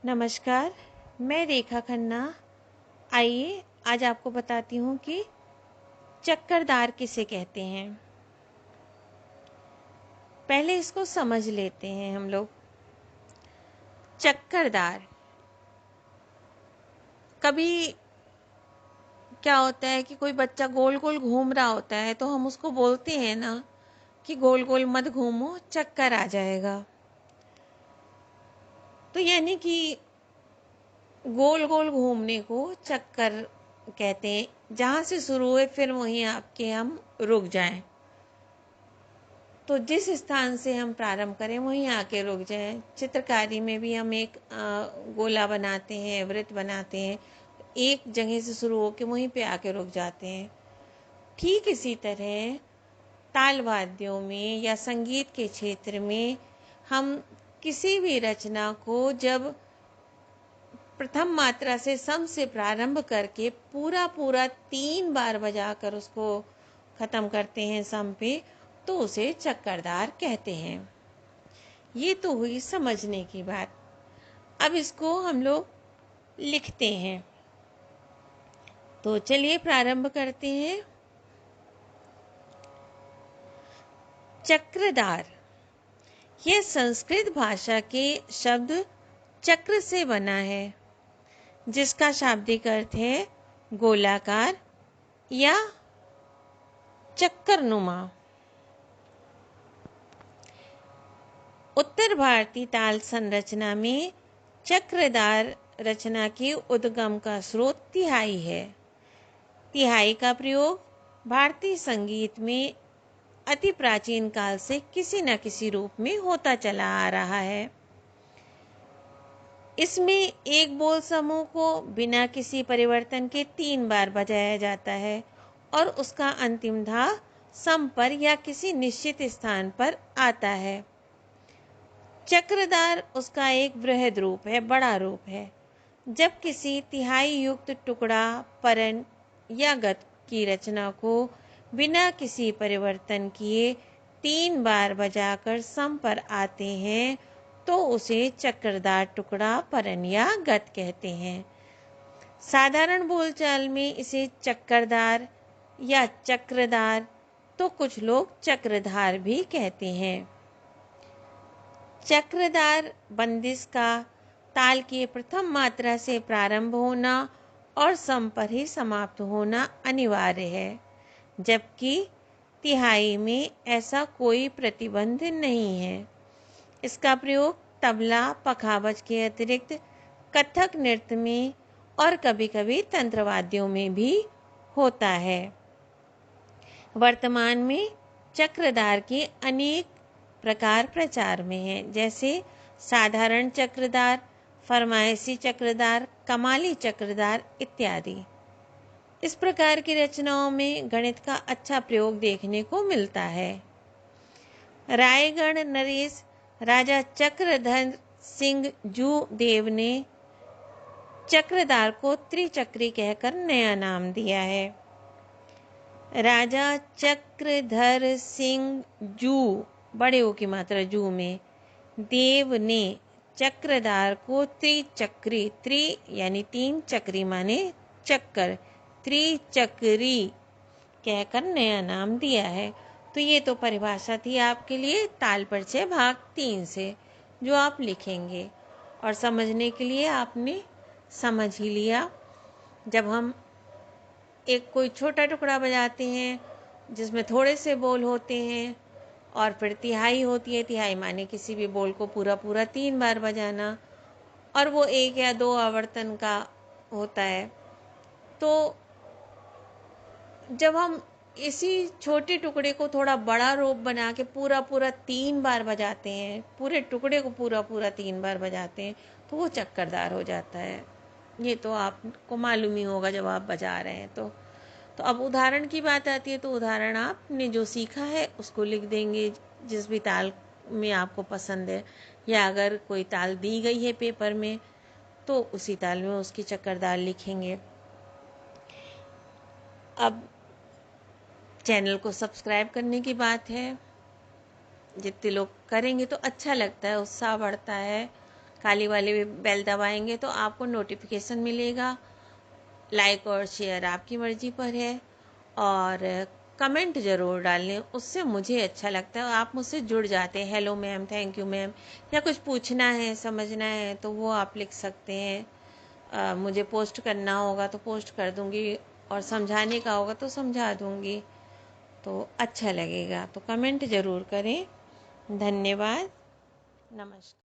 नमस्कार, मैं रेखा खन्ना। आइए आज आपको बताती हूँ कि चक्करदार किसे कहते हैं। पहले इसको समझ लेते हैं हम लोग। चक्करदार, कभी क्या होता है कि कोई बच्चा गोल गोल घूम रहा होता है तो हम उसको बोलते हैं ना कि गोल गोल मत घूमो, चक्कर आ जाएगा। तो यानी कि गोल गोल घूमने को चक्कर कहते हैं। जहाँ से शुरू हुए फिर वहीं आपके हम रुक जाएं। तो जिस स्थान से हम प्रारंभ करें वहीं आके रुक जाएं। चित्रकारी में भी हम एक गोला बनाते हैं, वृत्त बनाते हैं, एक जगह से शुरू होकर वहीं पे आके रुक जाते हैं। ठीक इसी तरह ताल वाद्यों में या संगीत के क्षेत्र में हम किसी भी रचना को जब प्रथम मात्रा से सम से प्रारंभ करके पूरा पूरा 3 बार बजाकर उसको खत्म करते हैं सम पे, तो उसे चक्करदार कहते हैं। ये तो हुई समझने की बात। अब इसको हम लोग लिखते हैं। तो चलिए प्रारंभ करते हैं। चक्रदार, यह संस्कृत भाषा के शब्द चक्र से बना है, जिसका शाब्दिक अर्थ है गोलाकार या चक्करनुमा। उत्तर भारतीय ताल संरचना में चक्रदार रचना के उद्गम का स्रोत तिहाई है। तिहाई का प्रयोग भारतीय संगीत में अति प्राचीन काल से किसी न किसी रूप में होता चला आ रहा है। इसमें एक बोल समूह को बिना किसी परिवर्तन के 3 बार बजाया जाता है और उसका अंतिम धा सम पर या किसी निश्चित स्थान पर आता है। चक्रदार उसका एक वृहद रूप है, बड़ा रूप है। जब किसी तिहाई युक्त टुकड़ा, परन या गत की रचना को बिना किसी परिवर्तन किए 3 बार बजाकर सम पर आते हैं तो उसे चक्रदार टुकड़ा, परन या गत कहते हैं। साधारण बोलचाल में इसे चक्करदार या चक्रदार, तो कुछ लोग चक्रधार भी कहते हैं। चक्रदार बंदिश का ताल की प्रथम मात्रा से प्रारंभ होना और सम पर ही समाप्त होना अनिवार्य है, जबकि तिहाई में ऐसा कोई प्रतिबंध नहीं है। इसका प्रयोग तबला, पखावज के अतिरिक्त कथक नृत्य में और कभी-कभी तंत्रवाद्यों में भी होता है। वर्तमान में चक्रदार के अनेक प्रकार प्रचार में हैं, जैसे साधारण चक्रदार, फरमाइशी चक्रदार, कमाली चक्रदार इत्यादि। इस प्रकार की रचनाओं में गणित का अच्छा प्रयोग देखने को मिलता है। रायगढ़ नरेश राजा चक्रधर सिंह जू देव ने चक्रदार को त्रिचक्री कहकर नया नाम दिया है। राजा चक्रधर सिंह जू, बड़े ओ की मात्रा जू में, देव ने चक्रदार को त्रिचक्री, त्रि यानी 3, चक्री माने चक्कर, त्रिचक्री कहकर नया नाम दिया है। तो ये तो परिभाषा थी आपके लिए ताल परिचय भाग 3 से, जो आप लिखेंगे। और समझने के लिए आपने समझ ही लिया। जब हम एक कोई छोटा टुकड़ा बजाते हैं जिसमें थोड़े से बोल होते हैं और फिर तिहाई होती है, तिहाई माने किसी भी बोल को पूरा पूरा 3 बार बजाना, और वो 1 या 2 आवर्तन का होता है। तो जब हम इसी छोटे टुकड़े को थोड़ा बड़ा रूप बना के पूरा पूरा 3 बार बजाते हैं, पूरे टुकड़े को पूरा पूरा 3 बार बजाते हैं, तो वो चक्करदार हो जाता है। ये तो आपको मालूम ही होगा जब आप बजा रहे हैं। तो अब उदाहरण की बात आती है, तो उदाहरण आपने जो सीखा है उसको लिख देंगे, जिस भी ताल में आपको पसंद है, या अगर कोई ताल दी गई है पेपर में तो उसी ताल में उसकी चक्करदार लिखेंगे। अब चैनल को सब्सक्राइब करने की बात है। जितने लोग करेंगे तो अच्छा लगता है, उत्साह बढ़ता है काली वाली बेल दबाएंगे तो आपको नोटिफिकेशन मिलेगा। लाइक और शेयर आपकी मर्जी पर है। और कमेंट ज़रूर डालें, उससे मुझे अच्छा लगता है, आप मुझसे जुड़ जाते हैं। Hello ma'am, thank you ma'am, या कुछ पूछना है समझना है तो वो आप लिख सकते हैं। मुझे पोस्ट करना होगा तो पोस्ट कर दूंगी, और समझाने का होगा तो समझा दूंगी, तो अच्छा लगेगा। तो कमेंट ज़रूर करें। धन्यवाद। नमस्कार।